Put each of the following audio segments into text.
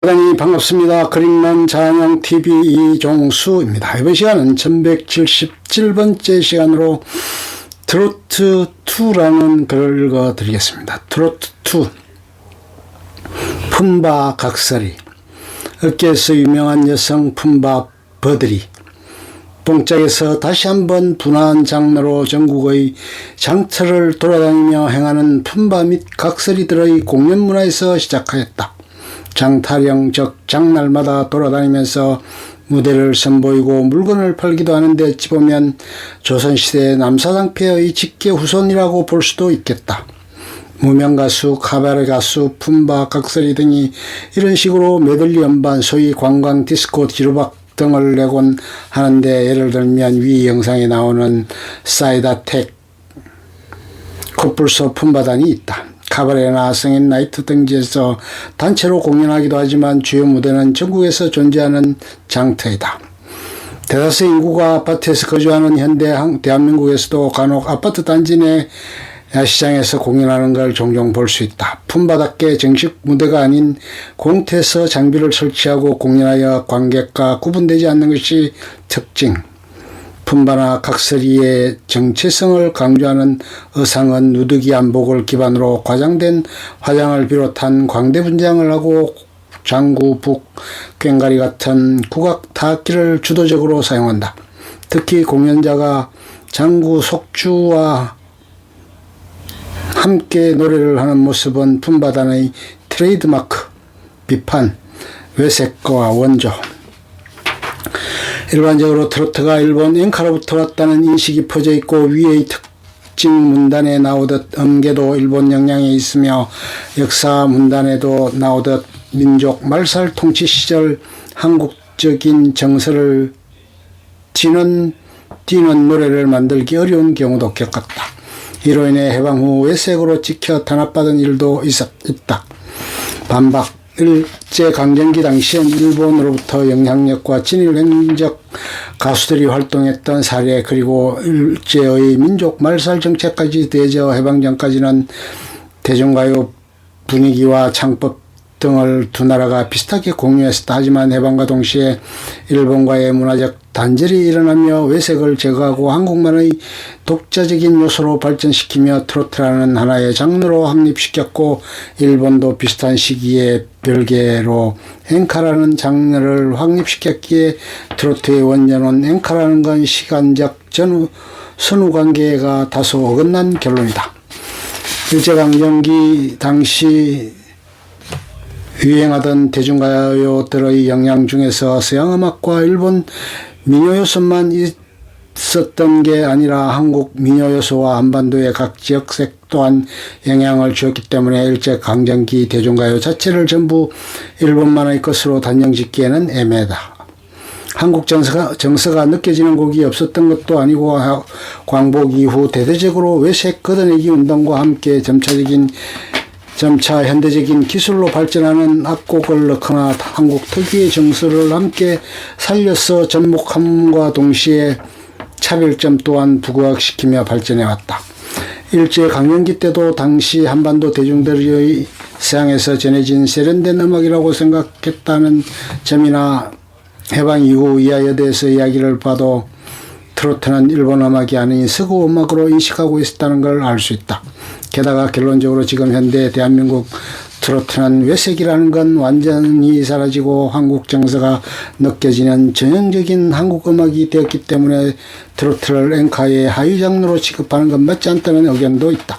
대단히 반갑습니다. 그림난 잔영TV 이종수입니다. 이번 시간은 1177번째 시간으로 트로트2라는 글을 읽어드리겠습니다. 트로트2 품바 각설이. 어깨에서 유명한 여성 품바 버들이 봉짝에서 다시 한번 분화한 장르로 전국의 장터를 돌아다니며 행하는 품바 및 각설이들의 공연 문화에서 시작하였다. 장타령 즉 장날마다 돌아다니면서 무대를 선보이고 물건을 팔기도 하는데 어찌 보면 조선시대 남사당패의 직계 후손이라고 볼 수도 있겠다. 무명가수, 카바레 가수, 품바, 각설이 등이 이런 식으로 메들리 음반, 소위 관광 디스코, 지루박 등을 내곤 하는데, 예를 들면 위 영상에 나오는 사이다텍 코뿔소 품바단이 있다. 카바레나 성인 나이트 등지에서 단체로 공연하기도 하지만 주요 무대는 전국에서 존재하는 장터이다. 대다수 인구가 아파트에서 거주하는 현대 대한민국에서도 간혹 아파트 단지 내 야시장에서 공연하는 걸 종종 볼 수 있다. 품바답게 정식 무대가 아닌 공터에서 장비를 설치하고 공연하여 관객과 구분되지 않는 것이 특징. 품바나 각설이의 정체성을 강조하는 의상은 누드기 안복을 기반으로 과장된 화장을 비롯한 광대 분장을 하고 장구, 북, 꽹과리 같은 국악 타악기를 주도적으로 사용한다. 특히 공연자가 장구, 속주와 함께 노래를 하는 모습은 품바단의 트레이드마크, 비판, 외색과 원조. 일반적으로 트로트가 일본 엔카로부터 왔다는 인식이 퍼져 있고, 위의 특징 문단에 나오듯 음계도 일본 영향이 있으며 역사 문단에도 나오듯 민족 말살 통치 시절 한국적인 정서를 띄는 노래를 만들기 어려운 경우도 겪었다. 이로 인해 해방 후 외색으로 찍혀 탄압받은 일도 있다. 반박. 일제강점기 당시엔 일본으로부터 영향력과 친일 행적 가수들이 활동했던 사례, 그리고 일제의 민족 말살 정책까지 대저 해방 전까지는 대중가요 분위기와 창법 등을 두 나라가 비슷하게 공유했었다. 하지만 해방과 동시에 일본과의 문화적 단절이 일어나며 외색을 제거하고 한국만의 독자적인 요소로 발전시키며 트로트라는 하나의 장르로 확립시켰고, 일본도 비슷한 시기에 별개로 엔카라는 장르를 확립시켰기에 트로트의 원전은 엔카라는 건 시간적 선후관계가 다소 어긋난 결론이다. 일제강점기 당시 유행하던 대중가요들의 영향 중에서 서양음악과 일본 민요요소만 있었던 게 아니라 한국 민요요소와 한반도의 각 지역색 또한 영향을 주었기 때문에 일제강점기 대중가요 자체를 전부 일본만의 것으로 단정짓기에는 애매하다. 한국 정서가 느껴지는 곡이 없었던 것도 아니고, 광복 이후 대대적으로 외색 걷어내기 운동과 함께 점차 현대적인 기술로 발전하는 악곡을 넣거나 한국 특유의 정서를 함께 살려서 접목함과 동시에 차별점 또한 부각시키며 발전해왔다. 일제강점기 때도 당시 한반도 대중들의 서양에서 전해진 세련된 음악이라고 생각했다는 점이나, 해방 이후 이하에 대해서 이야기를 봐도 트로트는 일본 음악이 아닌 서구 음악으로 인식하고 있었다는 걸 알 수 있다. 게다가 결론적으로 지금 현대 대한민국 트로트는 외색이라는 건 완전히 사라지고 한국 정서가 느껴지는 전형적인 한국 음악이 되었기 때문에 트로트를 엔카의 하위 장르로 취급하는 건 맞지 않다는 의견도 있다.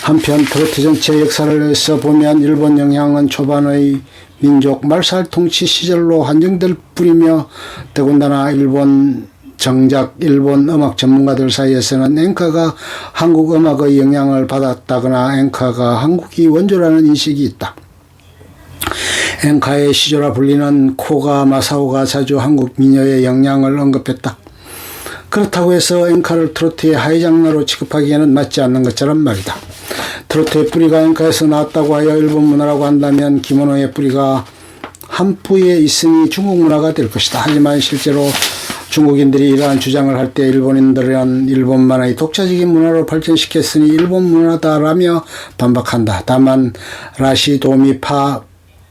한편 트로트 전체 역사를 써보면 일본 영향은 초반의 민족 말살 통치 시절로 한정될 뿐이며, 더군다나 일본 음악 전문가들 사이에서는 엔카가 한국 음악의 영향을 받았다거나 엔카가 한국이 원조라는 인식이 있다. 엔카의 시조라 불리는 코가 마사오가 자주 한국 민요의 영향을 언급했다. 그렇다고 해서 엔카를 트로트의 하위 장르로 취급하기에는 맞지 않는 것처럼 말이다. 트로트의 뿌리가 엔카에서 나왔다고 하여 일본 문화라고 한다면 기모노의 뿌리가 한뿌에 있으니 중국 문화가 될 것이다. 하지만 실제로 중국인들이 이러한 주장을 할 때 일본인들은 일본만의 독자적인 문화로 발전시켰으니 일본 문화다라며 반박한다. 다만 라시, 도미, 파,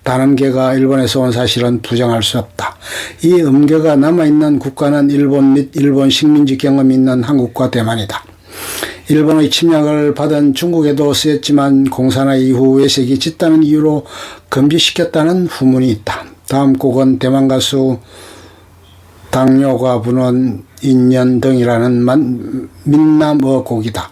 단음계가 일본에서 온 사실은 부정할 수 없다. 이 음계가 남아있는 국가는 일본 및 일본 식민지 경험이 있는 한국과 대만이다. 일본의 침략을 받은 중국에도 쓰였지만 공산화 이후 외색이 짙다는 이유로 금지시켰다는 후문이 있다. 다음 곡은 대만 가수 당뇨가 부른 인연 등이라는 민남어 곡이다.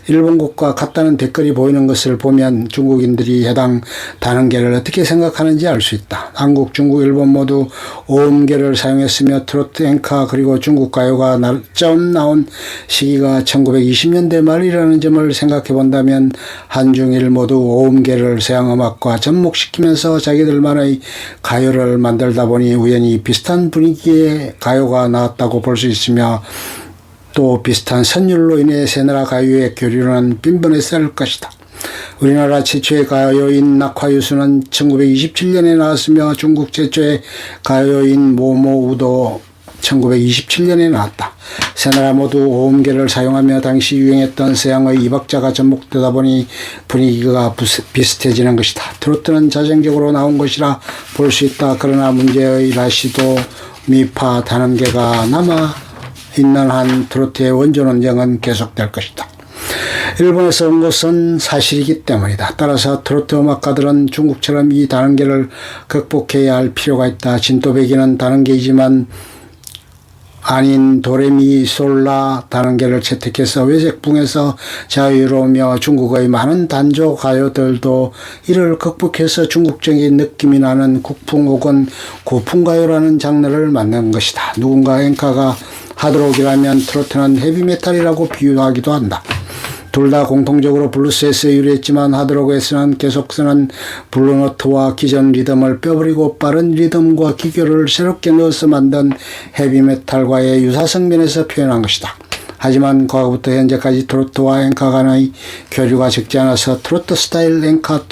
일본 곡과 같다는 댓글이 보이는 것을 보면 중국인들이 해당 단음계를 어떻게 생각하는지 알 수 있다. 한국, 중국, 일본 모두 오음계를 사용했으며 트로트, 엔카 그리고 중국 가요가 처음 나온 시기가 1920년대 말이라는 점을 생각해 본다면 한중일 모두 오음계를 서양음악과 접목시키면서 자기들만의 가요를 만들다 보니 우연히 비슷한 분위기의 가요가 나왔다고 볼 수 있으며 또 비슷한 선율로 인해 세 나라 가요의 교류는 빈번했을 것이다. 우리나라 최초의 가요인 낙화유수는 1927년에 나왔으며 중국 최초의 가요인 모모우도 1927년에 나왔다. 세 나라 모두 오음계를 사용하며 당시 유행했던 서양의 이박자가 접목되다 보니 분위기가 비슷해지는 것이다. 트로트는 자생적으로 나온 것이라 볼 수 있다. 그러나 문제의 라시도, 미파, 단음계가 남아 있는 한 트로트의 원조 논쟁은 계속될 것이다. 일본에서 온 것은 사실이기 때문이다. 따라서 트로트 음악가들은 중국처럼 이 단음계를 극복해야 할 필요가 있다. 진또배기는 단음계이지만 아닌 도레미솔라 단음계를 채택해서 외색풍에서 자유로우며 중국의 많은 단조 가요들도 이를 극복해서 중국적인 느낌이 나는 국풍 혹은 고풍가요라는 장르를 만든 것이다. 누군가 엔카가 하드록이라면 트로트는 헤비메탈이라고 비유하기도 한다. 둘 다 공통적으로 블루스에서 유래했지만 하드록에서는 계속 쓰는 블루노트와 기존 리듬을 빼버리고 빠른 리듬과 기교를 새롭게 넣어서 만든 헤비메탈과의 유사성 면에서 표현한 것이다. 하지만 과거부터 현재까지 트로트와 엔카 간의 교류가 적지 않아서 트로트 스타일 엔카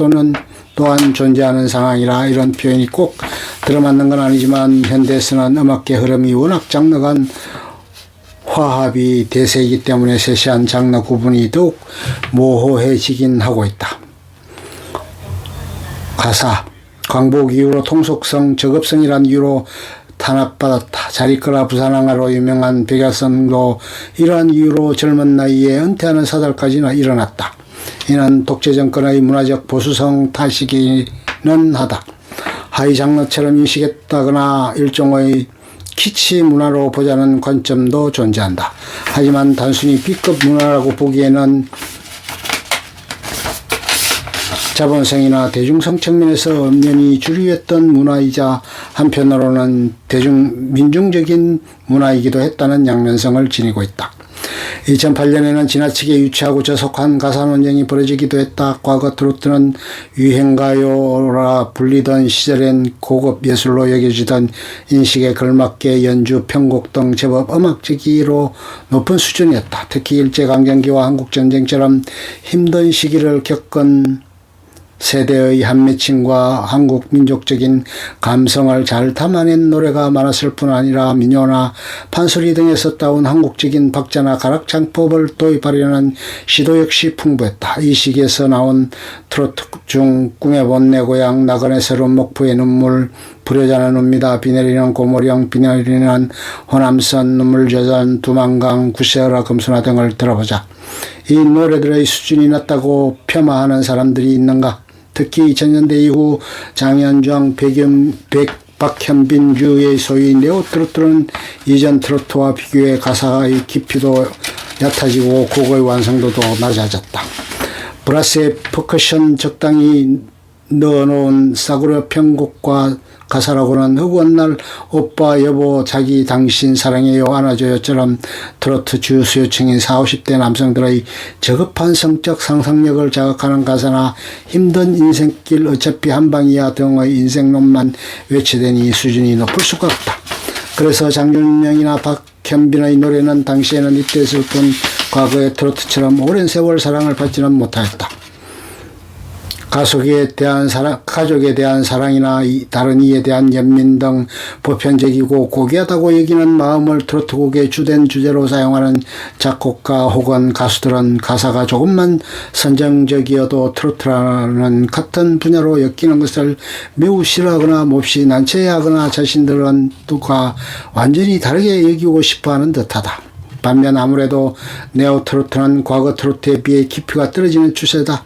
또한 존재하는 상황이라 이런 표현이 꼭 들어맞는 건 아니지만 현대에서는 음악계 흐름이 워낙 장르간 화합이 대세이기 때문에 세세한 장르 구분이 더욱 모호해지긴 하고 있다. 가사, 광복 이후로 통속성, 저급성이란 이유로 탄압받았다. 잘 이끌어 부산항아로 유명한 백야선도 이러한 이유로 젊은 나이에 은퇴하는 사달까지나 일어났다. 이는 독재정권의 문화적 보수성 탓이기는 하다. 하이 장르처럼 인식했다거나 일종의 키치 문화로 보자는 관점도 존재한다. 하지만 단순히 B급 문화라고 보기에는 자본성이나 대중성 측면에서 엄연히 주류했던 문화이자 한편으로는 민중적인 문화이기도 했다는 양면성을 지니고 있다. 2008년에는 지나치게 유치하고 저속한 가사 논쟁이 벌어지기도 했다. 과거 트로트는 유행가요라 불리던 시절엔 고급 예술로 여겨지던 인식에 걸맞게 연주, 편곡 등 제법 음악적으로 높은 수준이었다. 특히 일제강점기와 한국전쟁처럼 힘든 시기를 겪은 세대의 한맺힘과 한국 민족적인 감성을 잘 담아낸 노래가 많았을 뿐 아니라 민요나 판소리 등에서 따온 한국적인 박자나 가락창법을 도입하려는 시도 역시 풍부했다. 이 시기에서 나온 트로트 중 꿈에 본 내 고향, 나그네 서른 목포의 눈물, 불여자는 웁니다, 비 내리는 고모령, 비 내리는 호남선, 눈물 젖은 두만강, 구세어라 금수나 등을 들어보자. 이 노래들의 수준이 낮다고 폄하하는 사람들이 있는가? 특히 2000년대 이후 장현정, 박현빈주의 소위 네오트로트는 이전 트로트와 비교해 가사의 깊이도 얕아지고 곡의 완성도도 낮아졌다. 브라스의 퍼커션 적당히 넣어놓은 싸구려 편곡과 가사라고는 허구한 날 오빠 여보 자기 당신 사랑해요 안아줘요처럼 트로트 주 수요층인 40, 50대 남성들의 저급한 성적 상상력을 자극하는 가사나 힘든 인생길 어차피 한방이야 등의 인생론만 외치되니 수준이 높을 수가 없다. 그래서 장준영이나 박현빈의 노래는 당시에는 이때였을 뿐 과거의 트로트처럼 오랜 세월 사랑을 받지는 못하였다. 가족에 대한 사랑이나 다른 이에 대한 연민 등 보편적이고 고귀하다고 여기는 마음을 트로트곡의 주된 주제로 사용하는 작곡가 혹은 가수들은 가사가 조금만 선정적이어도 트로트라는 같은 분야로 엮이는 것을 매우 싫어하거나 몹시 난처해하거나 자신들은 과 완전히 다르게 여기고 싶어하는 듯하다. 반면 아무래도 네오 트로트는 과거 트로트에 비해 깊이가 떨어지는 추세다.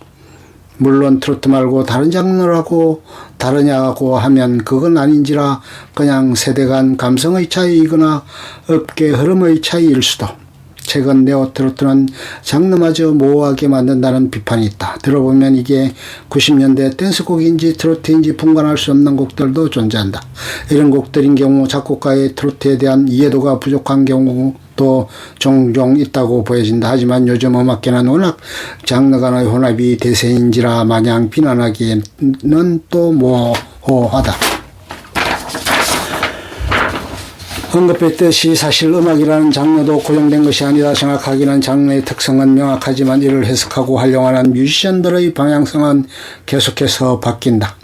물론 트로트 말고 다른 장르라고 다르냐고 하면 그건 아닌지라 그냥 세대 간 감성의 차이이거나 업계 흐름의 차이일 수도. 최근 네오 트로트는 장르마저 모호하게 만든다는 비판이 있다. 들어보면 이게 90년대 댄스곡인지 트로트인지 분간할 수 없는 곡들도 존재한다. 이런 곡들인 경우 작곡가의 트로트에 대한 이해도가 부족한 경우도 종종 있다고 보여진다. 하지만 요즘 음악계는 워낙 장르 간의 혼합이 대세인지라 마냥 비난하기에는 또 모호하다. 언급했듯이 사실 음악이라는 장르도 고정된 것이 아니다. 생각하기는 장르의 특성은 명확하지만 이를 해석하고 활용하는 뮤지션들의 방향성은 계속해서 바뀐다.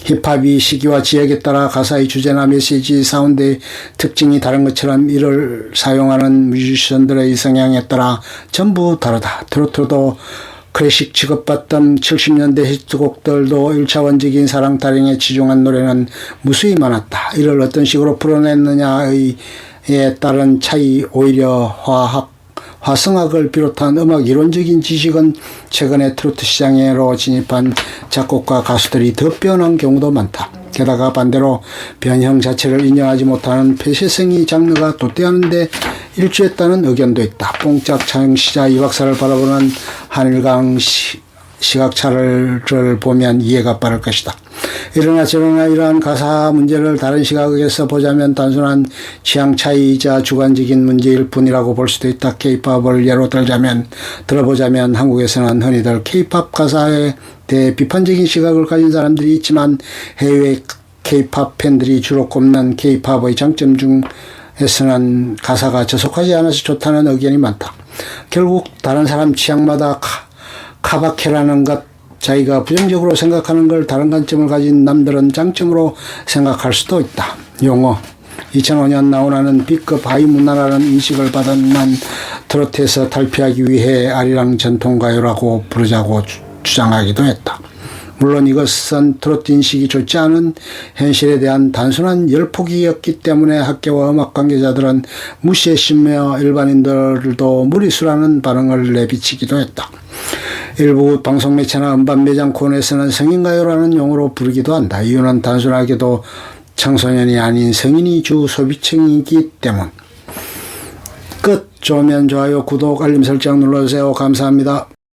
힙합이 시기와 지역에 따라 가사의 주제나 메시지, 사운드의 특징이 다른 것처럼 이를 사용하는 뮤지션들의 성향에 따라 전부 다르다. 트로트도 클래식 취급받던 70년대 히트곡들도 1차원적인 사랑 타령에 치중한 노래는 무수히 많았다. 이를 어떤 식으로 풀어냈느냐에 따른 차이, 오히려 화성학을 비롯한 음악 이론적인 지식은 최근에 트로트 시장으로 진입한 작곡가 가수들이 더 빼어난 경우도 많다. 게다가 반대로 변형 자체를 인정하지 못하는 폐쇄성이 장르가 도태하는데 일조했다는 의견도 있다. 뽕짝 창시자 이 박사를 바라보는 한일강 시각차를 보면 이해가 빠를 것이다. 이러나 저러나 이러한 가사 문제를 다른 시각에서 보자면 단순한 취향 차이이자 주관적인 문제일 뿐이라고 볼 수도 있다. K-팝을 예로 들어보자면 한국에서는 흔히들 K-팝 가사에 대해 비판적인 시각을 가진 사람들이 있지만 해외 K-팝 팬들이 주로 꼽는 K-팝의 장점 중에서는 가사가 저속하지 않아서 좋다는 의견이 많다. 결국 다른 사람 취향마다 카바케라는 것, 자기가 부정적으로 생각하는 걸 다른 관점을 가진 남들은 장점으로 생각할 수도 있다. 용어 2005년 나오나는 B급 하이문화라는 인식을 받은 난 트로트에서 탈피하기 위해 아리랑 전통가요라고 부르자고 주장하기도 했다. 물론 이것은 트로트 인식이 좋지 않은 현실에 대한 단순한 열폭이었기 때문에 학계와 음악 관계자들은 무시했으며 일반인들도 무리수라는 반응을 내비치기도 했다. 일부 방송매체나 음반 매장 코너에서는 성인가요라는 용어로 부르기도 한다. 이유는 단순하게도 청소년이 아닌 성인이 주 소비층이기 때문. 끝. 좋으면 좋아요, 구독, 알림 설정 눌러주세요. 감사합니다.